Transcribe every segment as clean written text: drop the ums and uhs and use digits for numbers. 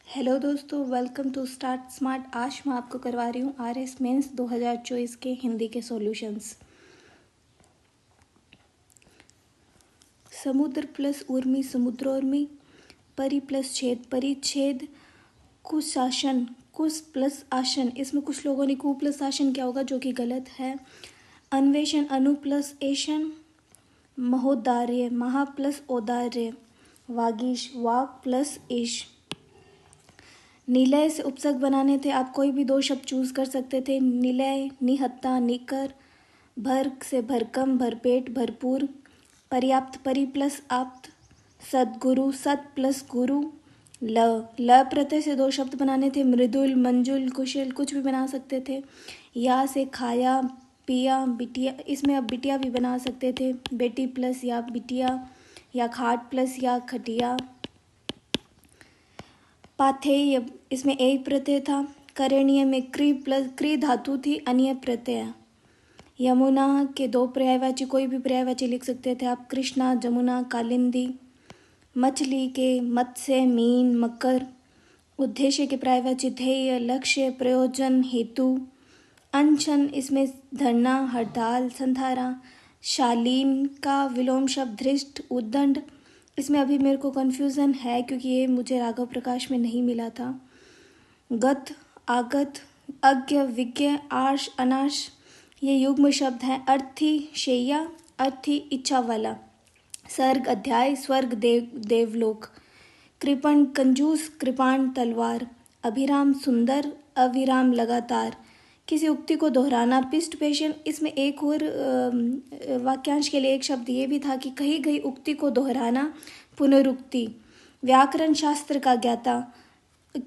Hello दोस्तों, welcome to start smart. आज मैं आपको करवा रही हूँ आरएस मेंस 2024 के हिंदी के सॉल्यूशंस। समुद्र प्लस उर्मी समुद्रोर्मी, परि प्लस छेद परिच्छेद, कुशासन कुश प्लस आसन, इसमें कुछ लोगों ने कु प्लस आसन क्या होगा जो कि गलत है। अन्वेषण अनु प्लस एशन, महोदार्य महा प्लस औदार्य, वागीश वाग प्लस ईश। निलय से उपसर्ग बनाने थे, आप कोई भी दो शब्द चूज कर सकते थे। निलय निहत्ता निकर, भर से भरकम भरपेट भरपूर, पर्याप्त परि प्लस आप्त, सदगुरु सत प्लस गुरु। ल प्रत्यय से दो शब्द बनाने थे, मृदुल मंजुल कुशल, कुछ भी बना सकते थे। या से खाया पिया बिटिया, इसमें आप बिटिया भी बना सकते थे, बेटी प्लस या बिटिया, या खाट प्लस या खटिया। पाथेय, इसमें ए प्रत्यय था। करणीय में क्री प्लस क्री धातु थी, अन्य प्रत्यय। यमुना के दो पर्यायवाची, कोई भी पर्यायवाची लिख सकते थे आप, कृष्णा जमुना कालिंदी। मछली के मत्स्य मीन मकर। उद्देश्य के पर्यायवाची ध्येय लक्ष्य प्रयोजन हेतु। अनशन, इसमें धरना हड़ताल संधारा। शालीन का विलोम शब्द धृष्ट उद्दंड, इसमें अभी मेरे को कन्फ्यूज़न है क्योंकि ये मुझे राघव प्रकाश में नहीं मिला था। गत आगत अज्ञ विज्ञ आर्ष अनाश, ये युग्म शब्द हैं। अर्थी शैया, अर्थी इच्छा वाला। सर्ग अध्याय स्वर्ग देवलोक। कृपण कंजूस, कृपाण तलवार। अभिराम सुंदर, अविराम लगातार। किसी उक्ति को दोहराना पिष्ट पेशन, इसमें एक और वाक्यांश के लिए एक शब्द ये भी था कि कही गई उक्ति को दोहराना पुनरुक्ति। व्याकरण शास्त्र का ज्ञाता,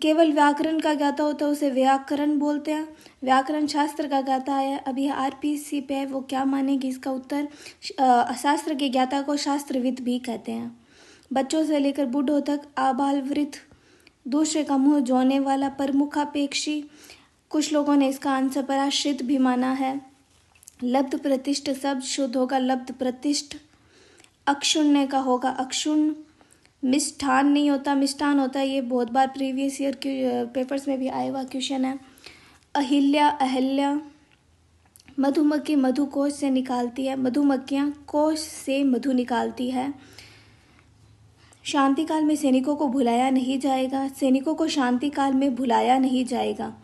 केवल व्याकरण का ज्ञाता होता है उसे व्याकरण बोलते हैं। व्याकरण शास्त्र का ज्ञाता है, अभी आरपीसी पे है, वो क्या मानेगी इसका उत्तर। शास्त्र के ज्ञाता को शास्त्रविद भी कहते हैं। बच्चों से लेकर बूढ़ों तक आबाल वृद्ध। दूसरे का मुंह जोने वाला, प्रमुखापेक्षी, कुछ लोगों ने इसका आंसर पराश्रित भी माना है। लब्ध प्रतिष्ठ शब्द शुद्ध होगा लब्ध प्रतिष्ठ। अक्षुण्य का होगा अक्षुण्ण। मिष्ठान नहीं होता मिष्ठान होता है, ये बहुत बार प्रीवियस ईयर के पेपर्स में भी आया हुआ क्वेश्चन है। अहिल्या अहल्या। मधुमक्खी मधु कोश से निकालती है, मधुमक्खियाँ कोश से मधु निकालती है। शांति काल में सैनिकों को भुलाया नहीं जाएगा, सैनिकों को शांति काल में भुलाया नहीं जाएगा।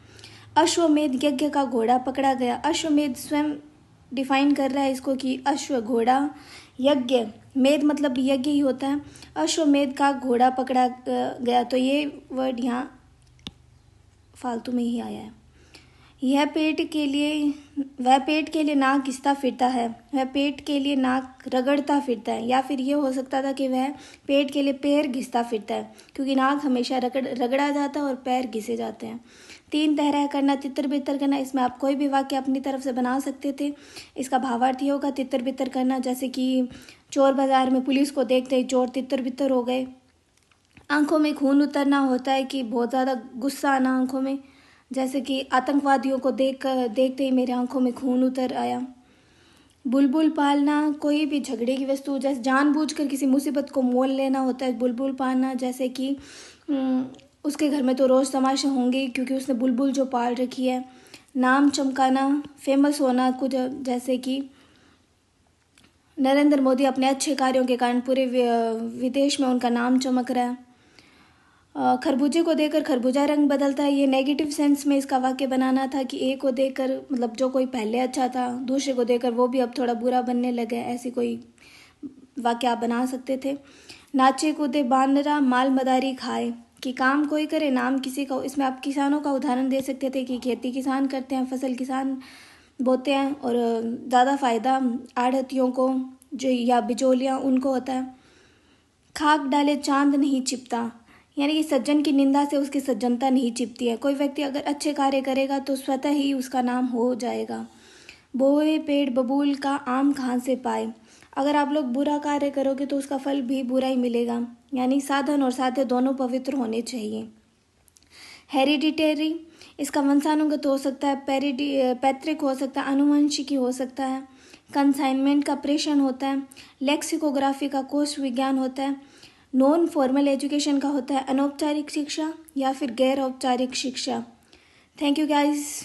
अश्वमेध यज्ञ का घोड़ा पकड़ा गया, अश्वमेध स्वयं डिफाइन कर रहा है इसको कि अश्व घोड़ा, यज्ञ मेध मतलब यज्ञ ही होता है। अश्वमेध का घोड़ा पकड़ा गया, तो ये वर्ड यहाँ फालतू में ही आया है। यह पेट के लिए, वह पेट के लिए नाक घिसता फिरता है, वह पेट के लिए नाक रगड़ता फिरता है। या फिर ये हो सकता था कि वह पेट के लिए पैर घिसता फिरता है, क्योंकि नाक हमेशा रगड़ा जाता है और पैर घिसे जाते हैं। तीन तरह करना, तितर बितर करना, इसमें आप कोई भी वाक्य अपनी तरफ से बना सकते थे। इसका भावार्थ ये होगा तितर बितर करना, जैसे कि चोर बाजार में पुलिस को देखते ही चोर तितर बितर हो गए। आंखों में खून उतरना होता है कि बहुत ज़्यादा गुस्सा आना आंखों में, जैसे कि आतंकवादियों को देखते ही मेरे आंखों में खून उतर आया। बुलबुल पालना, कोई भी झगड़े की वस्तु, जैसे जानबूझकर किसी मुसीबत को मोल लेना होता है बुलबुल पालना, जैसे कि उसके घर में तो रोज़ तमाशे होंगे क्योंकि उसने बुलबुल जो पाल रखी है। नाम चमकाना, फेमस होना, कुछ जैसे कि नरेंद्र मोदी अपने अच्छे कार्यों के कारण पूरे विदेश में उनका नाम चमक रहा है। खरबूजे को देखकर खरबूजा रंग बदलता है, ये नेगेटिव सेंस में इसका वाक्य बनाना था कि एक को देखकर मतलब जो कोई पहले अच्छा था, दूसरे को देखकर वो भी अब थोड़ा बुरा बनने लगे, ऐसी कोई वाक्य आप बना सकते थे। नाचे कूदे बानरा माल मदारी खाए, कि काम कोई करे नाम किसी का, इसमें आप किसानों का उदाहरण दे सकते थे कि खेती किसान करते हैं, फसल किसान बोते हैं और ज़्यादा फायदा आढ़तियों को जो या बिचौलियाँ उनको होता है। खाक डाले चांद नहीं छिपता, यानी कि सज्जन की निंदा से उसकी सज्जनता नहीं छिपती है। कोई व्यक्ति अगर अच्छे कार्य करेगा तो स्वतः ही उसका नाम हो जाएगा। बोए पेड़ बबूल का आम कहाँ से पाए, अगर आप लोग बुरा कार्य करोगे तो उसका फल भी बुरा ही मिलेगा, यानी साधन और साध्य दोनों पवित्र होने चाहिए। हेरिडिटेरी, इसका वंशानुगत हो सकता है, पैतृक हो सकता है, आनुवंशिकी हो सकता है। कंसाइनमेंट का प्रेषण होता है। लेक्सिकोग्राफी का कोश विज्ञान होता है। नॉन फॉर्मल एजुकेशन का होता है अनौपचारिक शिक्षा या फिर गैर औपचारिक शिक्षा। Thank you guys.